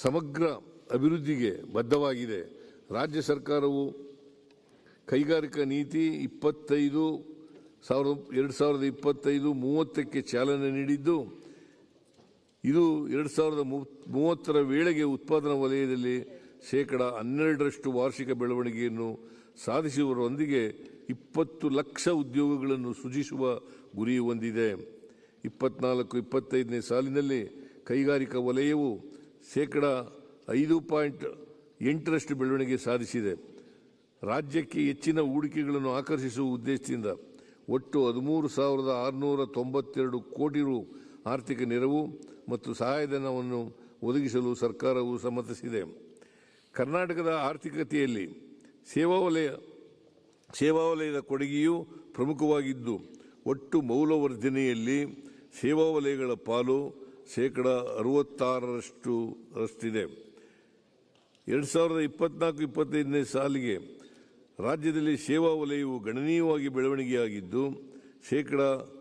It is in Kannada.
ಸಮಗ್ರ ಅಭಿವೃದ್ಧಿಗೆ ಬದ್ಧವಾಗಿದೆ. ರಾಜ್ಯ ಸರ್ಕಾರವು ಕೈಗಾರಿಕಾ ನೀತಿ 2025-30ಕ್ಕೆ ಚಾಲನೆ ನೀಡಿದ್ದು, ಇದು 2030ರ ವೇಳೆಗೆ ಉತ್ಪಾದನಾ ವಲಯದಲ್ಲಿ 12% ವಾರ್ಷಿಕ ಬೆಳವಣಿಗೆಯನ್ನು ಸಾಧಿಸುವುದರೊಂದಿಗೆ 20 ಲಕ್ಷ ಉದ್ಯೋಗಗಳನ್ನು ಸೃಜಿಸುವ ಗುರಿ ಹೊಂದಿದೆ. 24-25ನೇ ಸಾಲಿನಲ್ಲಿ ಕೈಗಾರಿಕಾ ವಲಯವು 5.8% ಬೆಳವಣಿಗೆ ಸಾಧಿಸಿದೆ. ರಾಜ್ಯಕ್ಕೆ ಹೆಚ್ಚಿನ ಹೂಡಿಕೆಗಳನ್ನು ಆಕರ್ಷಿಸುವ ಉದ್ದೇಶದಿಂದ ಒಟ್ಟು 13,692 ಕೋಟಿ ರು ಆರ್ಥಿಕ ನೆರವು ಮತ್ತು ಸಹಾಯಧನವನ್ನು ಒದಗಿಸಲು ಸರ್ಕಾರವು ಸಮ್ಮತಿಸಿದೆ. ಕರ್ನಾಟಕದ ಆರ್ಥಿಕತೆಯಲ್ಲಿ ಸೇವಾ ವಲಯದ ಕೊಡುಗೆಯೂ ಪ್ರಮುಖವಾಗಿದ್ದು, ಒಟ್ಟು ಮೌಲ್ಯವರ್ಧನೆಯಲ್ಲಿ ಸೇವಾ ವಲಯಗಳ ಪಾಲು 66%ರಷ್ಟಿದೆ. 2024-25ನೇ ಸಾಲಿಗೆ ರಾಜ್ಯದಲ್ಲಿ ಸೇವಾ ವಲಯವು ಗಣನೀಯವಾಗಿ ಬೆಳವಣಿಗೆಯಾಗಿದ್ದು,